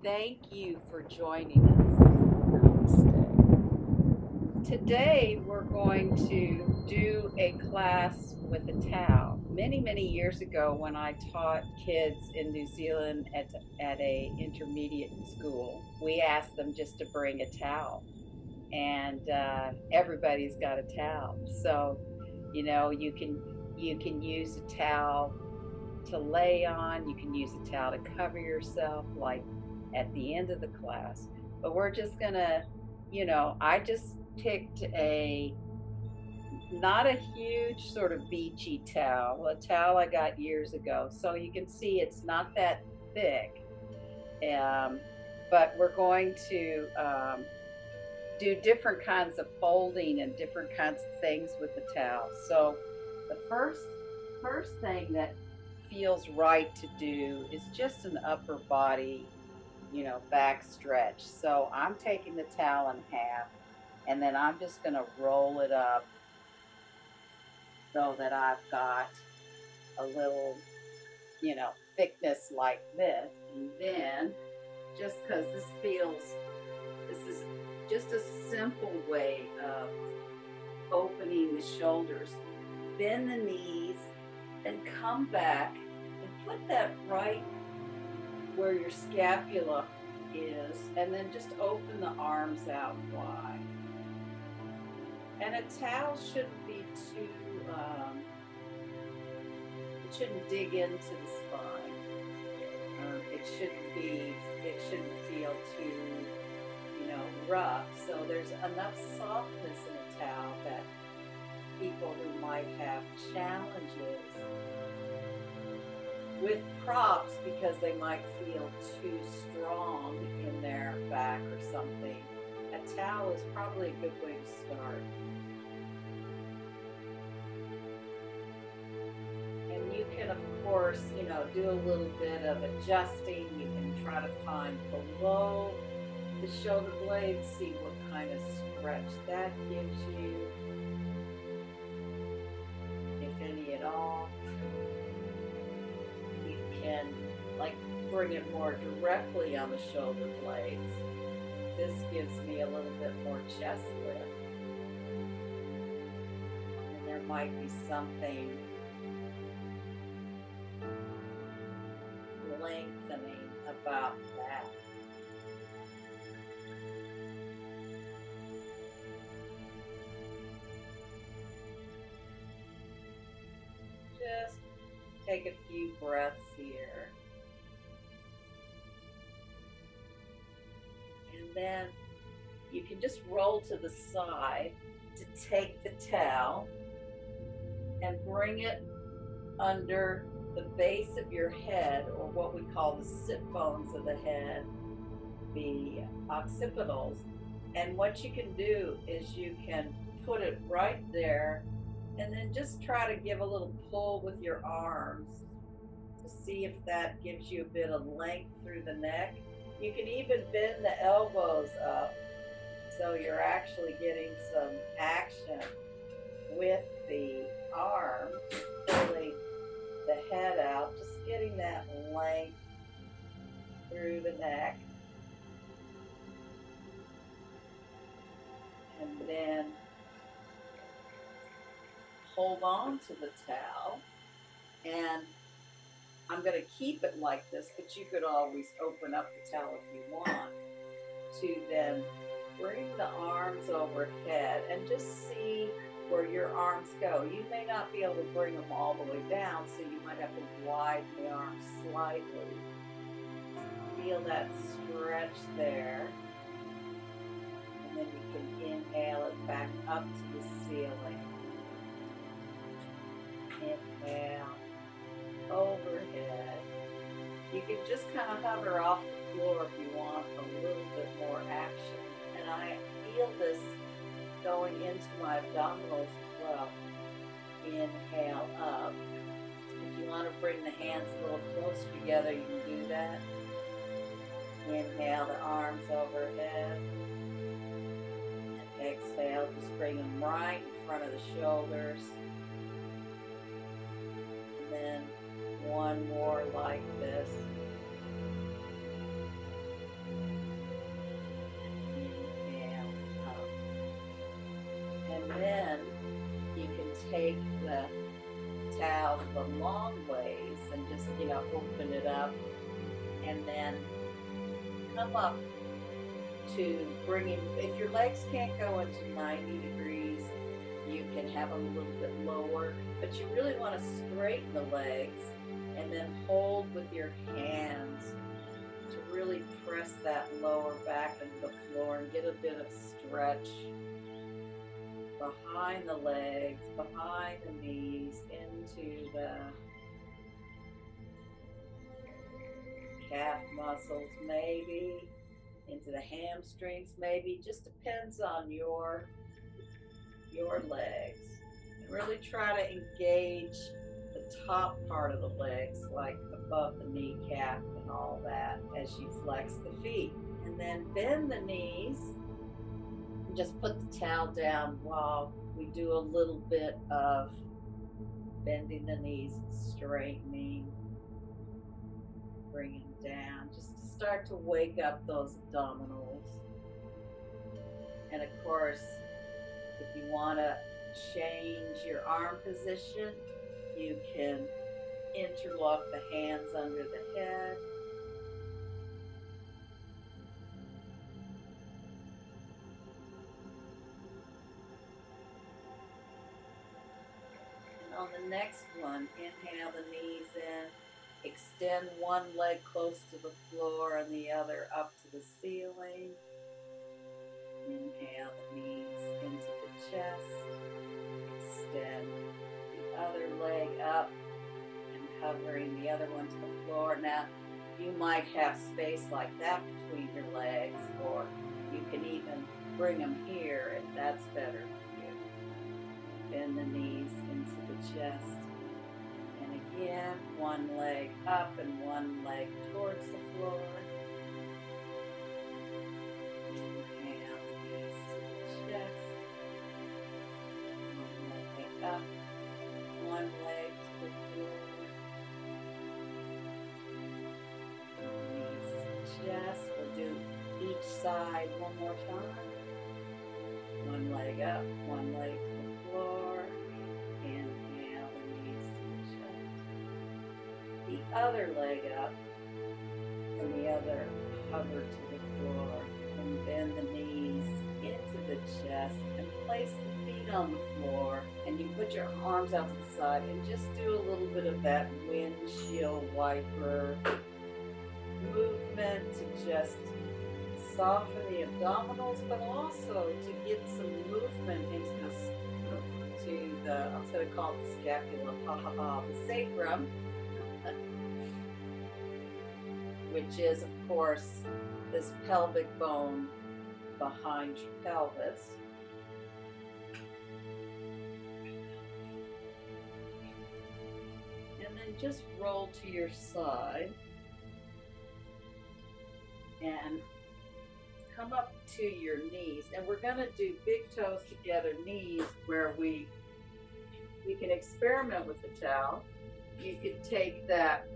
Thank you for joining us. Namaste. Today we're going to do a class with a towel. Many years ago, when I taught kids in New Zealand at a intermediate school, we asked them just to bring a towel, and everybody's got a towel. So, you can use a towel to lay on. You can use a towel to cover yourself, like at the end of the class. But we're just gonna, I just picked a not a huge sort of beachy towel, a towel I got years ago. So you can see it's not that thick. Um, but we're going to do different kinds of folding and different kinds of things with the towel. So the first thing that feels right to do is just an upper body, back stretch. So I'm taking the towel in half, and then I'm just going to roll it up so that I've got a little, thickness like this. And then just because this is just a simple way of opening the shoulders. Bend the knees and come back and put that right where your scapula is, and then just open the arms out wide. And a towel shouldn't be too, it shouldn't dig into the spine. It shouldn't feel too, rough. So there's enough softness in a towel that people who might have challenges with props because they might feel too strong in their back or something, a towel is probably a good way to start. And you can, of course, do a little bit of adjusting. You can try to find below the shoulder blades, see what kind of stretch that gives you, if any at all. You can bring it more directly on the shoulder blades. This gives me a little bit more chest lift. And there might be something lengthening about that. Just take a few breaths here. And then you can just roll to the side to take the towel and bring it under the base of your head, or what we call the sit bones of the head, the occipitals. And what you can do is you can put it right there, and then just try to give a little pull with your arms to see if that gives you a bit of length through the neck. You can even bend the elbows up so you're actually getting some action with the arms, pulling the head out, just getting that length through the neck. And then hold on to the towel, and I'm going to keep it like this, but you could always open up the towel if you want to. Then bring the arms overhead and just see where your arms go. You may not be able to bring them all the way down, so you might have to widen the arms slightly. Feel that stretch there. And then you can inhale it back up to the ceiling. Inhale, overhead. You can just kind of hover off the floor if you want a little bit more action. And I feel this going into my abdominals as well. Inhale up. If you want to bring the hands a little closer together, you can do that. Inhale the arms overhead. And exhale, just bring them right in front of the shoulders. And then one more like this. then come up to bringing, if your legs can't go into 90 degrees, you can have them a little bit lower, but you really want to straighten the legs and then hold with your hands to really press that lower back into the floor and get a bit of stretch behind the legs, behind the knees, into the calf muscles maybe, into the hamstrings maybe. Just depends on your legs. And really try to engage the top part of the legs, like above the kneecap and all that, as you flex the feet. And then bend the knees and just put the towel down while we do a little bit of bending the knees, straightening, bringing down, just to start to wake up those abdominals. And of course, if you want to change your arm position, you can interlock the hands under the head. And on the next one, inhale the knees in, extend one leg close to the floor and the other up to the ceiling. Inhale the knees into the chest, extend the other leg up and hovering the other one to the floor. Now, you might have space like that between your legs, or you can even bring them here if that's better for you. Bend the knees into the chest. And again, one leg up and one leg towards the floor. Inhale the knees to the chest. One leg up, one leg to the floor. Knees to the chest. We'll do each side one more time. One leg up, one leg to the floor. Inhale the knees to the chest. The other leg up and the other hover to the floor. And bend the knees into the chest and place the feet on the floor. And you put your arms out to the side and just do a little bit of that windshield wiper movement to just soften the abdominals, but also to get some movement into the, I'm going to call it the scapula, the sacrum, which is, of course, this pelvic bone behind your pelvis. And then just roll to your side and come up to your knees. And we're going to do big toes together, knees, where we can experiment with the towel. You could take that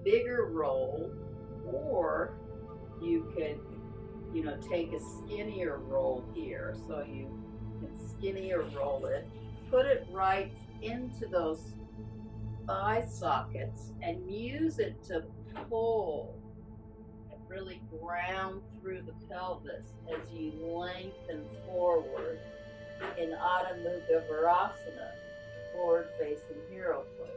bigger roll, or you could, take a skinnier roll here. So you can skinnier roll it, put it right into those thigh sockets and use it to pull and really ground through the pelvis as you lengthen forward in Adho Mukha Virasana, forward facing hero pose.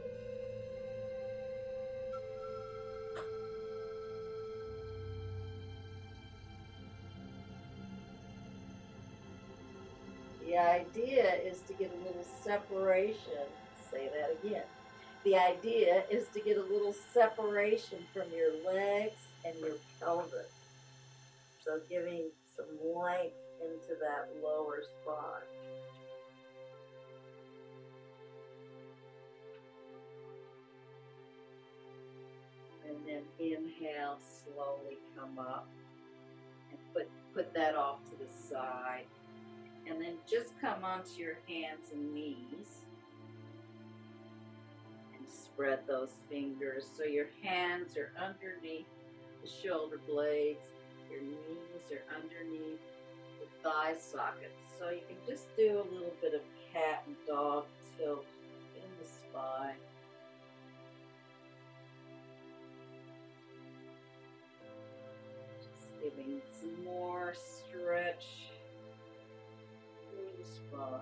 The idea is to get a little separation. Say that again. The idea is to get a little separation from your legs and your pelvis. So giving some length into that lower spine. And then inhale, slowly come up and put that off to the side. And then just come onto your hands and knees and spread those fingers so your hands are underneath the shoulder blades, your knees are underneath the thigh sockets. So you can just do a little bit of cat and dog tilt in the spine. Giving some more stretch through the spine.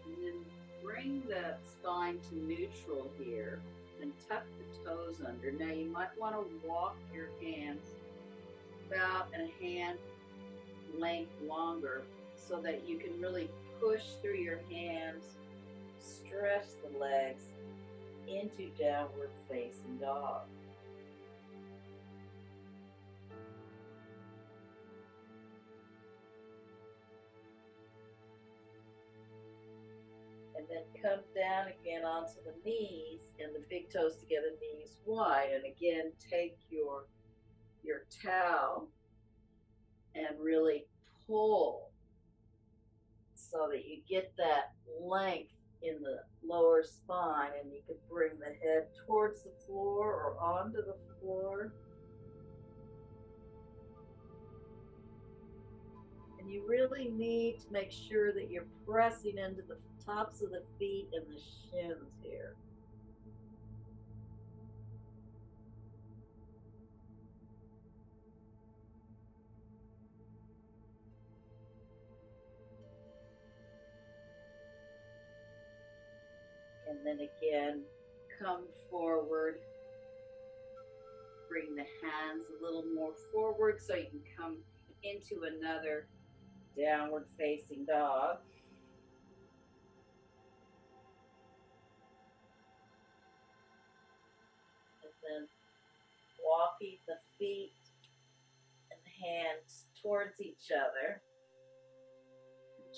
And then bring the spine to neutral here and tuck the toes under. Now you might want to walk your hands about a hand length longer so that you can really push through your hands, stretch the legs into downward facing dog. And then come down again onto the knees and the big toes together, knees wide. And again, take your towel and really pull so that you get that length in the lower spine, and you can bring the head towards the floor or onto the floor. And you really need to make sure that you're pressing into the tops of the feet and the shins here. And then again, come forward. Bring the hands a little more forward so you can come into another downward facing dog. And then walking the feet and the hands towards each other.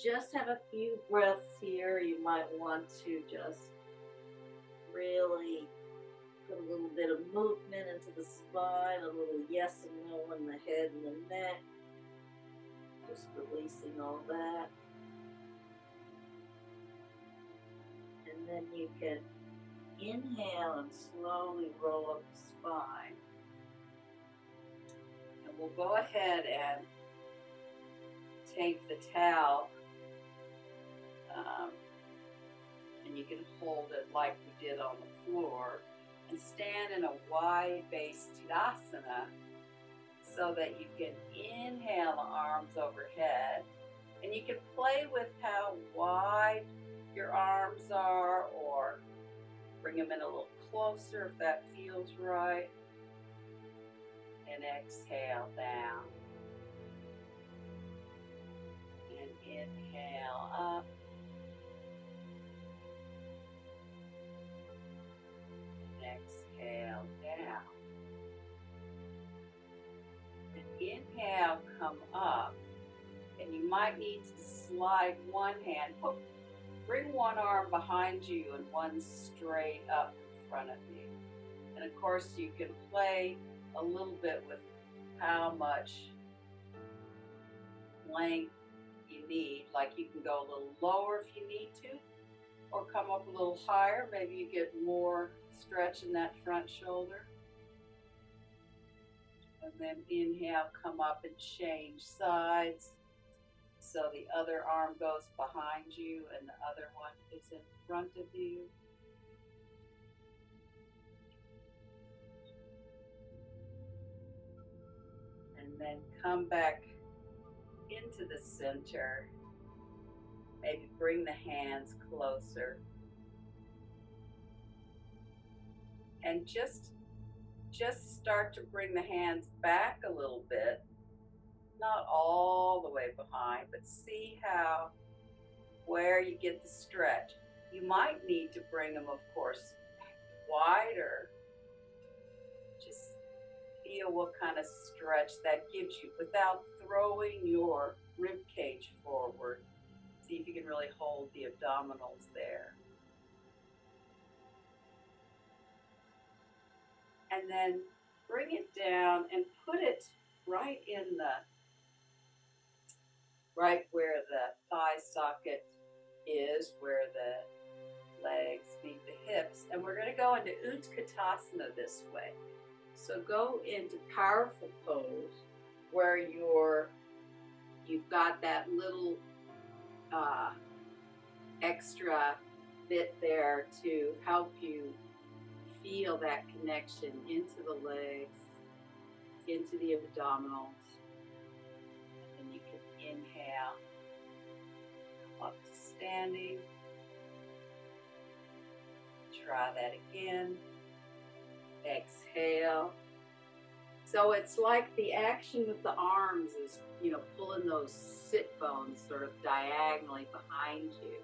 Just have a few breaths here. You might want to just really put a little bit of movement into the spine, a little yes and no in the head and the neck. Just releasing all that. And then you can inhale and slowly roll up the spine. And we'll go ahead and take the towel, and you can hold it like we did on the floor, and stand in a wide-based Tadasana so that you can inhale the arms overhead, and you can play with how wide your arms are or bring them in a little closer if that feels right, and exhale down and inhale up. Exhale down. And inhale, come up. And you might need to slide one hand, bring one arm behind you and one straight up in front of you. And of course you can play a little bit with how much length you need. Like you can go a little lower if you need to, or come up a little higher. Maybe you get more stretch in that front shoulder. And then inhale, come up and change sides. So the other arm goes behind you and the other one is in front of you. And then come back into the center. Maybe bring the hands closer. And just start to bring the hands back a little bit. Not all the way behind, but see where you get the stretch. You might need to bring them, of course, wider. Just feel what kind of stretch that gives you without throwing your rib cage forward. See if you can really hold the abdominals there. And then bring it down and put it right where the thigh socket is, where the legs meet the hips. And we're going to go into Utkatasana this way. So go into powerful pose where you've got that little extra bit there to help you feel that connection into the legs, into the abdominals. And then you can inhale, come up to standing. Try that again. Exhale. So it's like the action with the arms is, pulling those sit bones sort of diagonally behind you,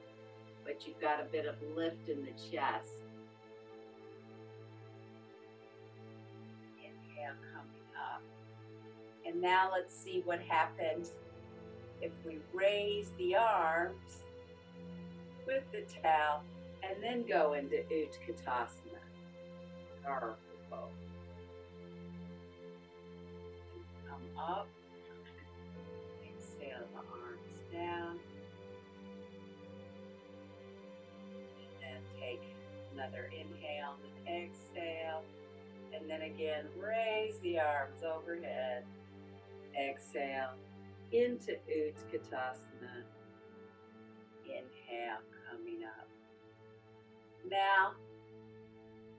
but you've got a bit of lift in the chest. Inhale, coming up. And now let's see what happens if we raise the arms with the towel and then go into Utkatasana. Powerful pose. Come up. Exhale the arms down. And then take another inhale and exhale. And then again, raise the arms overhead. Exhale into Utkatasana. Inhale, coming up. Now,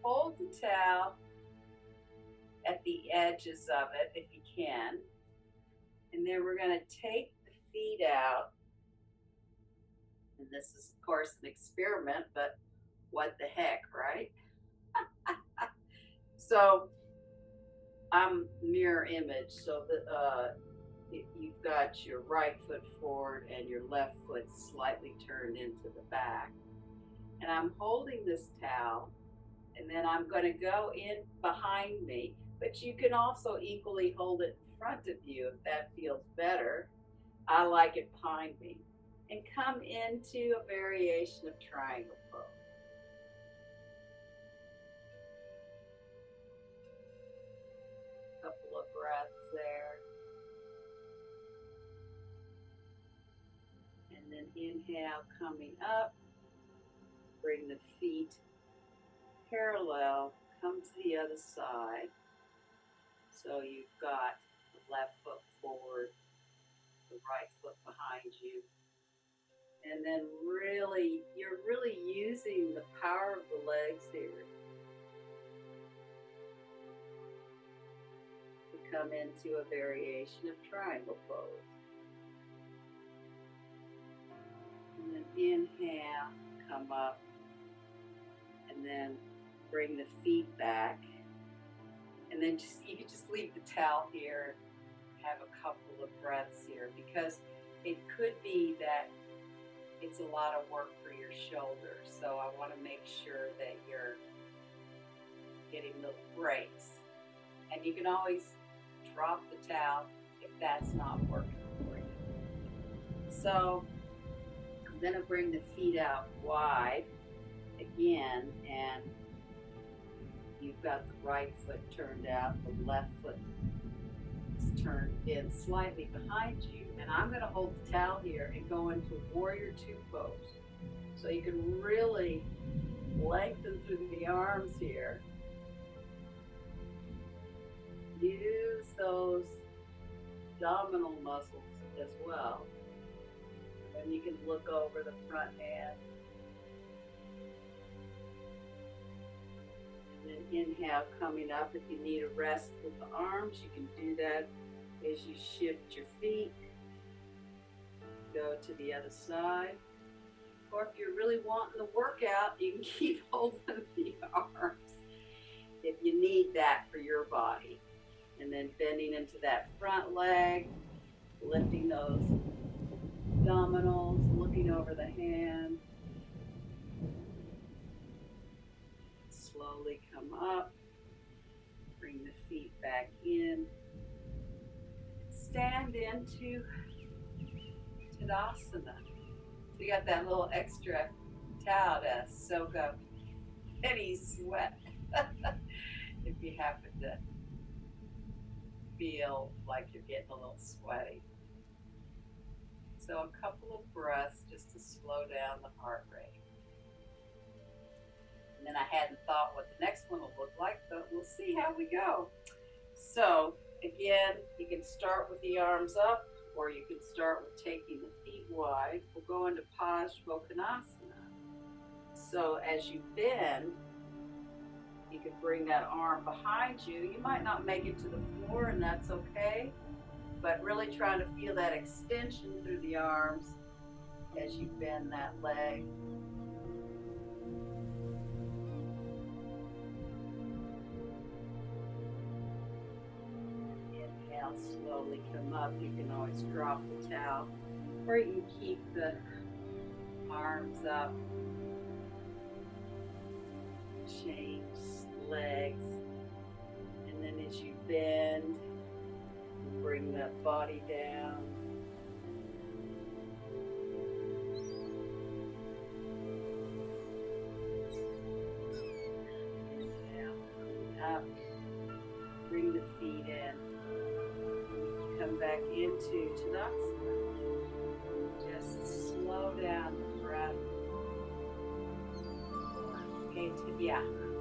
hold the towel at the edges of it if you can. And then we're going to take the feet out. And this is, of course, an experiment, but what the heck, right? So I'm mirror image, so that you've got your right foot forward and your left foot slightly turned into the back. And I'm holding this towel, and then I'm going to go in behind me, but you can also equally hold it in front of you if that feels better. I like it behind me. And come into a variation of triangle pose. Couple of breaths there. And then inhale, coming up. Bring the feet parallel, come to the other side. So you've got the left foot forward, the right foot behind you. And then you're really using the power of the legs here to come into a variation of triangle pose. And then inhale, come up, and then bring the feet back. And then you can just leave the towel here, have a couple of breaths here, because it could be that it's a lot of work for your shoulders. So I want to make sure that you're getting those breaks. And you can always drop the towel if that's not working for you. So I'm going to bring the feet out wide again, and you've got the right foot turned out, the left foot is turned in slightly behind you. And I'm going to hold the towel here and go into Warrior Two pose. So you can really lengthen through the arms here. Use those abdominal muscles as well. And you can look over the front hand. And then inhale, coming up. If you need a rest with the arms, you can do that as you shift your feet. Go to the other side. Or if you're really wanting the workout, you can keep holding the arms if you need that for your body. And then bending into that front leg, lifting those abdominals, looking over the hand. Slowly come up. Bring the feet back in. Stand into Tadasana. So you got that little extra towel to soak up any sweat if you happen to feel like you're getting a little sweaty. So a couple of breaths just to slow down the heart rate. And then I hadn't thought what the next one will look like, but we'll see how we go. So again, you can start with the arms up, or you can start with taking the feet wide. We'll go into Parsvottanasana. So as you bend, you can bring that arm behind you. You might not make it to the floor, and that's okay, but really trying to feel that extension through the arms as you bend that leg. Inhale, slowly come up. You can always drop the towel, or you can keep the arms up. Change legs, and then as you bend, bring that body down. Down, up, bring the feet in. Come back into Tadasana. Just slow down the breath.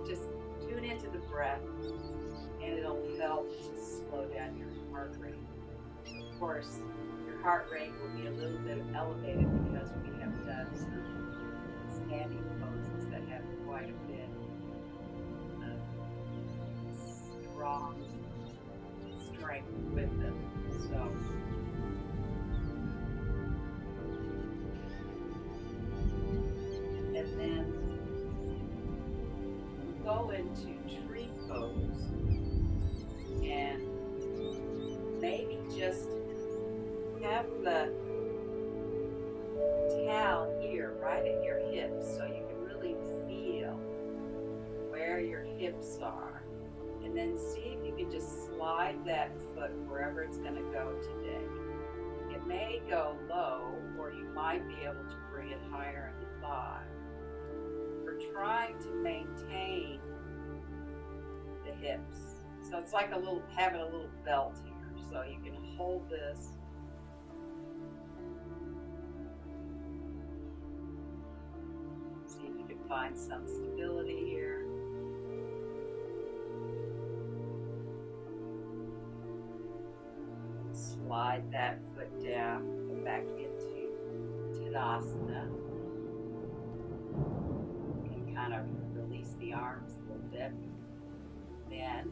Just tune into the breath, and it'll help to slow down your heart rate. Of course, your heart rate will be a little bit elevated because we have done some standing poses that have quite a bit of strong strength with them. So and then go into tree pose, and maybe just have the towel here right at your hips so you can really feel where your hips are, and then see if you can just slide that foot wherever it's going to go today. It may go low, or you might be able to bring it higher in the thigh. We're trying to maintain the hips. So it's like having a little belt here. So you can hold this. See if you can find some stability here. Slide that foot down, go back into Tadasana. Kind of release the arms a little bit. Then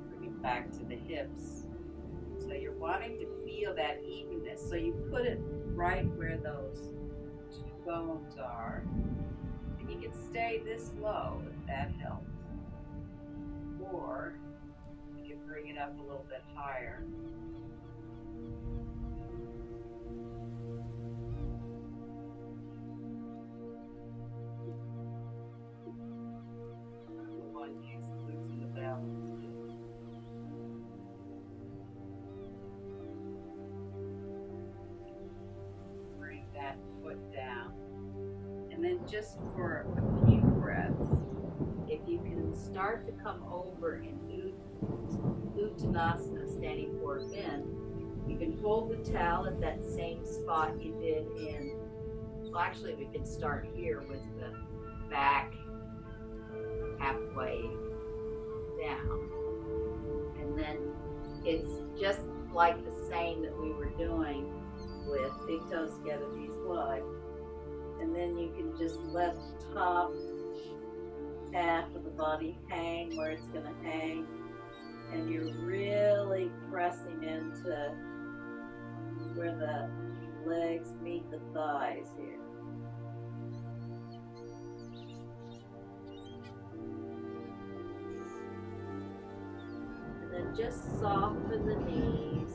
bring it back to the hips. So you're wanting to feel that evenness. So you put it right where those two bones are. And you can stay this low if that helps. Or you can bring it up a little bit higher. Bring that foot down, and then just for a few breaths, if you can start to come over in Uttanasana, standing forward bend, you can hold the towel at that same spot you did in, well actually we can start here with the back halfway down. And then it's just like the same that we were doing with big toes together, knees wide. And then you can just let the top half of the body hang where it's going to hang. And you're really pressing into where the legs meet the thighs here. Then just soften the knees.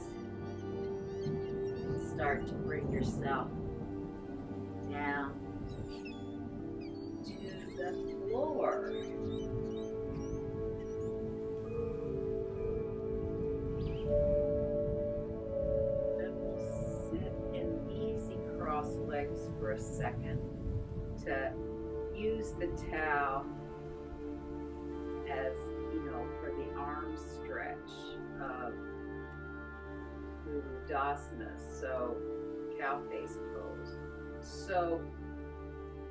Start to bring yourself down to the floor. Then we'll sit in easy cross legs for a second to use the towel as, for the arm stretch of Uttanasana, so cow face pose. So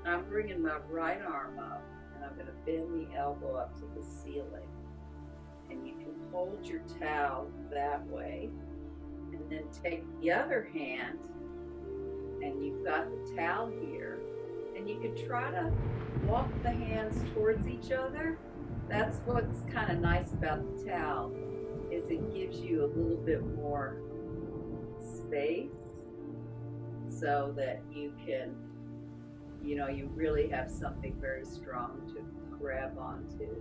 I'm bringing my right arm up, and I'm going to bend the elbow up to the ceiling. And you can hold your towel that way, and then take the other hand, and you've got the towel here, and you can try to walk the hands towards each other. That's what's kind of nice about the towel, is it gives you a little bit more space so that you can, you really have something very strong to grab onto.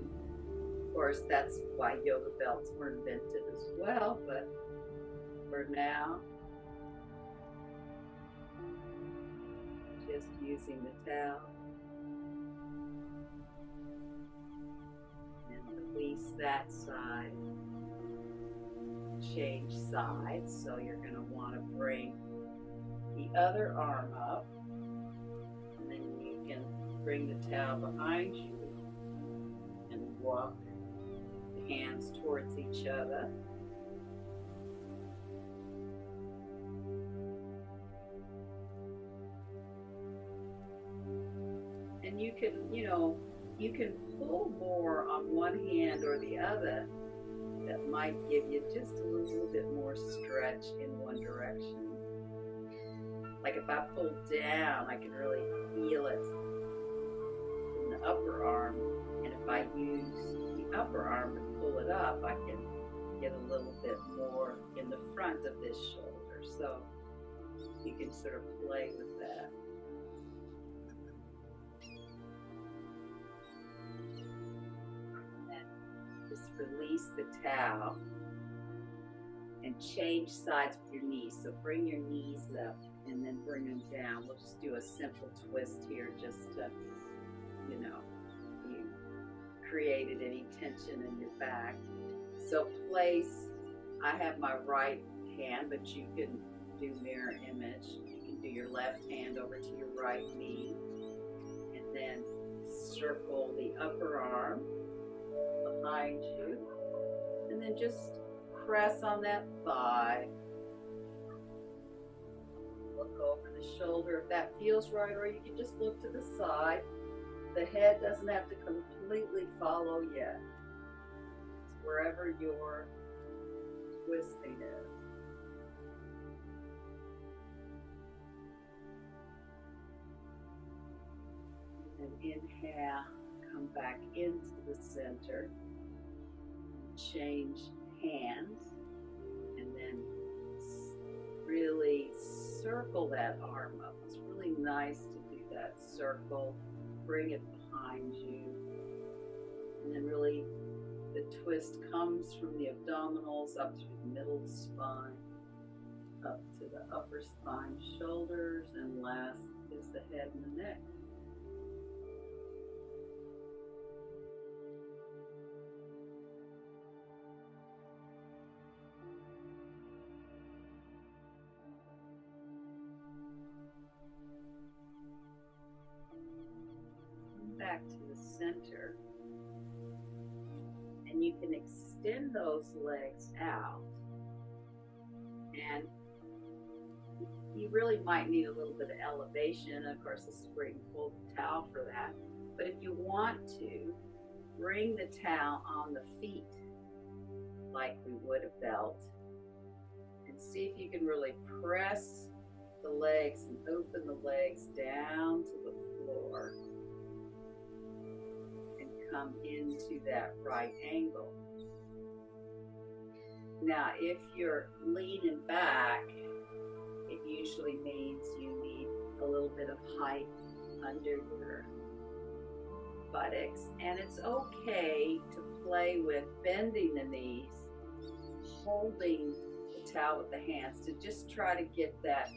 Of course, that's why yoga belts were invented as well, but for now, just using the towel. And release that side. Change sides, so you're going to want to bring the other arm up, and then you can bring the towel behind you and walk the hands towards each other. And you can, you can pull more on one hand or the other. That might give you just a little bit more stretch in one direction. Like if I pull down, I can really feel it in the upper arm. And if I use the upper arm to pull it up, I can get a little bit more in the front of this shoulder. So you can sort of play with that. Release the towel and change sides with your knees. So bring your knees up and then bring them down. We'll just do a simple twist here just to, you created any tension in your back. So place, I have my right hand, but you can do mirror image. You can do your left hand over to your right knee and then circle the upper arm behind you, and then just press on that thigh. Look over the shoulder if that feels right, or you can just look to the side. The head doesn't have to completely follow yet. It's wherever your twisting is. And inhale, come back into the center. Change hands, and then really circle that arm up. It's really nice to do that circle. Bring it behind you, and then really the twist comes from the abdominals up through the middle of the spine, up to the upper spine, shoulders, and last is the head and the neck. Back to the center, and you can extend those legs out, and you really might need a little bit of elevation. Of course, this is where you can pull the towel for that, but if you want to, bring the towel on the feet like we would a belt, and see if you can really press the legs and open the legs down to the floor. Come into that right angle. Now, if you're leaning back, it usually means you need a little bit of height under your buttocks, and it's okay to play with bending the knees, holding the towel with the hands to just try to get that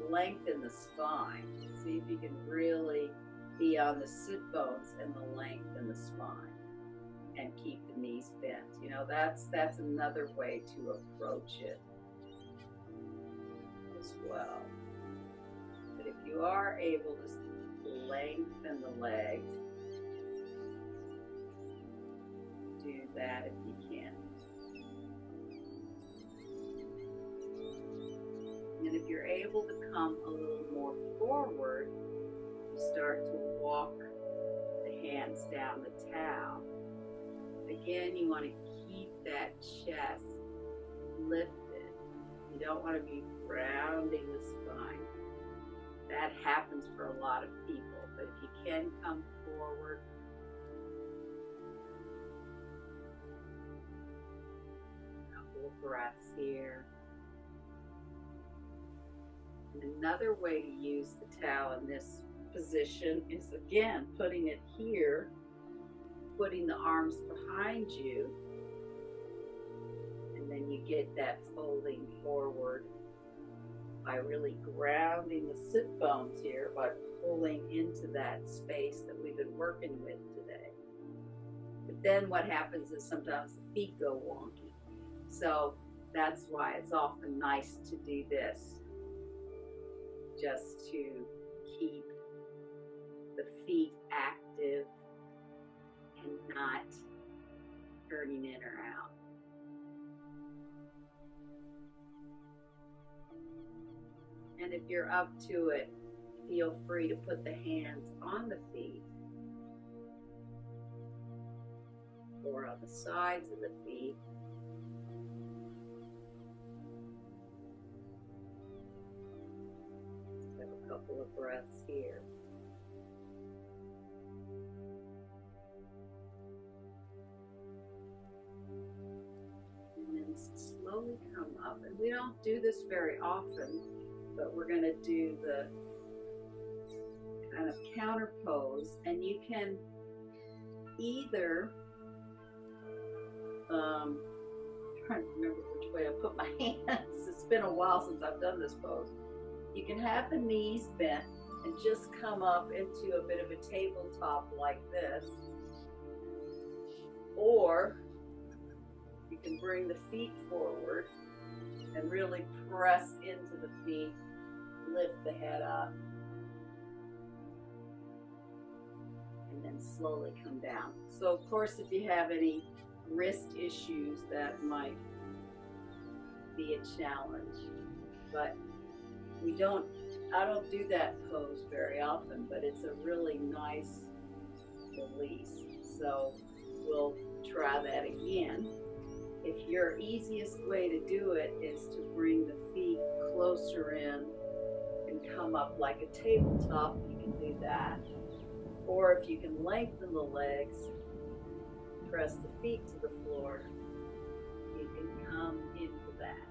length in the spine. See if you can really be on the sit bones and the length in the spine and keep the knees bent. That's another way to approach it as well. But if you are able to lengthen the legs, do that if you can. And if you're able to come a little more forward, start to walk the hands down the towel. Again, you want to keep that chest lifted. You don't want to be rounding the spine. That happens for a lot of people, but if you can come forward, a couple of breaths here. And another way to use the towel in this position is, again, putting it here, putting the arms behind you, and then you get that folding forward by really grounding the sit bones here by pulling into that space that we've been working with today. But then what happens is sometimes the feet go wonky. So that's why it's often nice to do this, just to keep the feet active and not turning in or out. And if you're up to it, feel free to put the hands on the feet or on the sides of the feet. Just have a couple of breaths here. And then slowly come up. And we don't do this very often, but we're going to do the kind of counter pose, and you can either trying to remember which way I put my hands. It's been a while since I've done this pose. You can have the knees bent and just come up into a bit of a tabletop like this, or you can bring the feet forward and really press into the feet, lift the head up, and then slowly come down. So of course, if you have any wrist issues, that might be a challenge, but I don't do that pose very often, but it's a really nice release. So we'll try that again. If your easiest way to do it is to bring the feet closer in and come up like a tabletop, you can do that. Or if you can lengthen the legs, press the feet to the floor, you can come into that.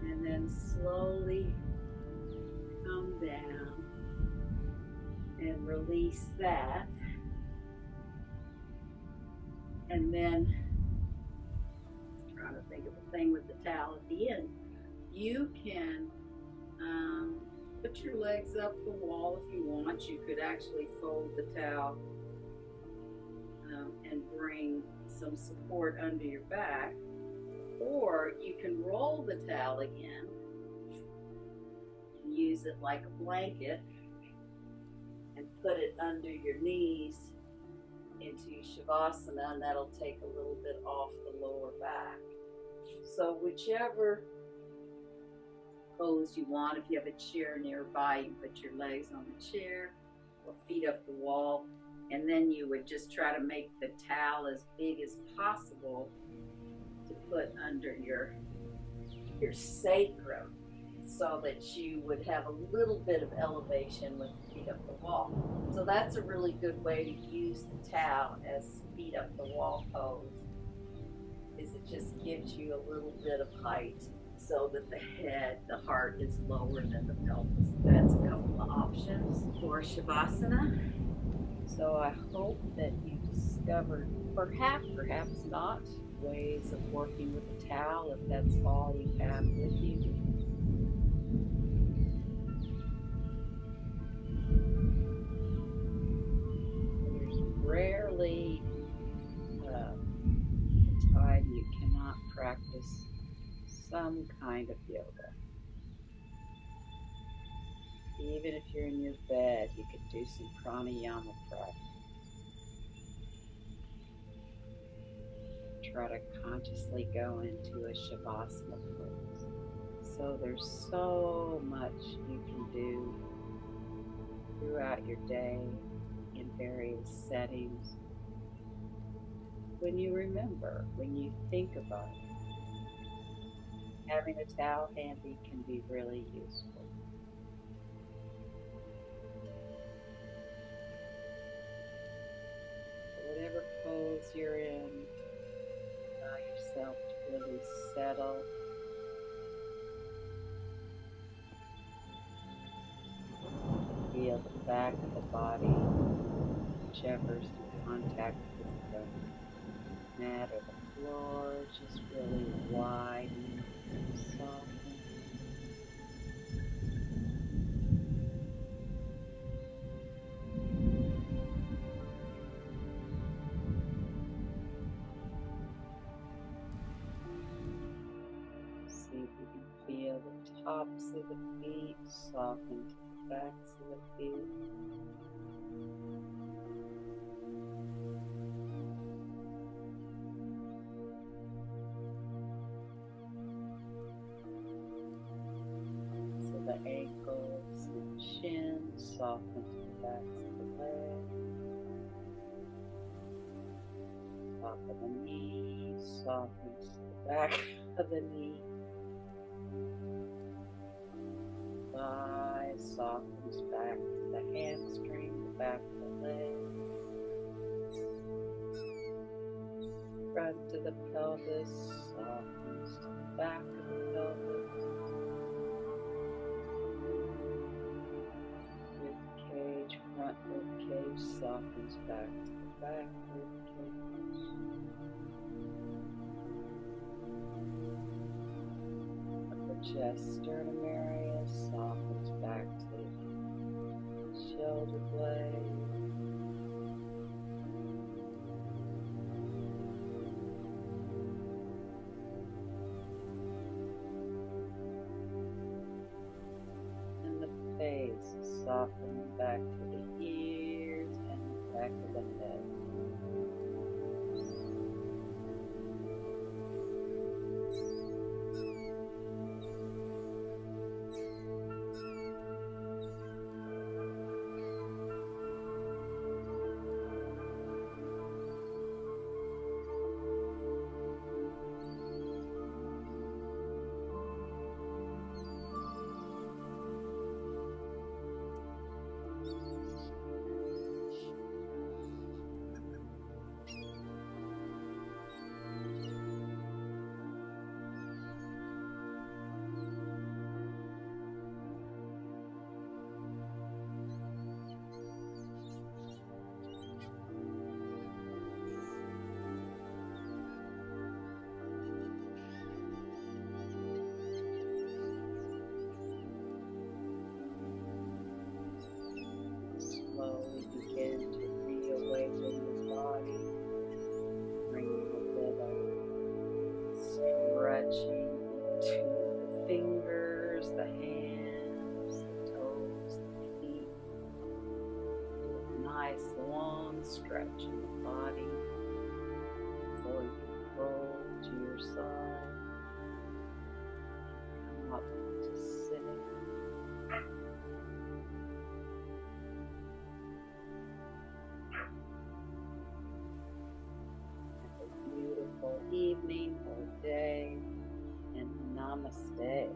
And then slowly come down and release that. And then, trying to think of a thing with the towel at the end, you can put your legs up the wall if you want. You could actually fold the towel and bring some support under your back, or you can roll the towel again and use it like a blanket and put it under your knees into Shavasana, and that'll take a little bit off the lower back. So whichever pose you want, if you have a chair nearby, you put your legs on the chair or feet up the wall, and then you would just try to make the towel as big as possible to put under your sacrum, so that you would have a little bit of elevation with the feet up the wall. So that's a really good way to use the towel as feet up the wall pose, is it just gives you a little bit of height so that the heart is lower than the pelvis. That's a couple of options for Shavasana. So I hope that you discovered, perhaps not, ways of working with the towel if that's all you have with you. There's rarely a time you cannot practice some kind of yoga. Even if you're in your bed, you could do some pranayama practice. Try to consciously go into a Shavasana pose. So there's so much you can do throughout your day in various settings. when you remember, when you think about it. Having a towel handy can be really useful. So whatever pose you're in, allow yourself to really settle. Feel the back of the body, whichever's in contact with the mat or the floor, just really widen and soften. See if you can feel the tops of the feet soften to the backs of the feet. So the ankles and shins soften to the backs of the legs. Top of the knee softens to the back of the knee. Thigh softens back to the hamstring, the back of the leg. Front of the pelvis softens to the back of the pelvis. Rib cage, front rib cage softens back to the back rib cage. Upper chest, sternum area softens back to the shoulder blade. Face softening back to the ears and the back of the head. Slowly begin to reawaken your body, bringing a bit of stretching to the fingers, the hands, the toes, the feet. A nice long stretch in the body before you roll to your side. Come up to sitting. Beautiful evening or day, and namaste.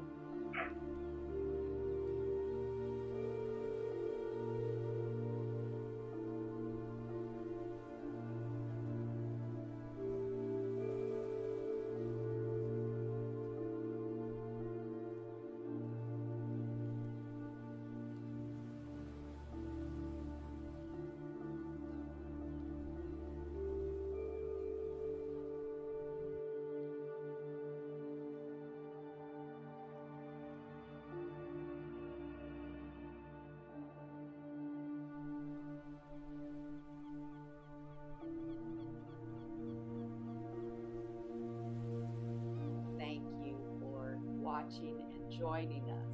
Thank you for watching and joining us.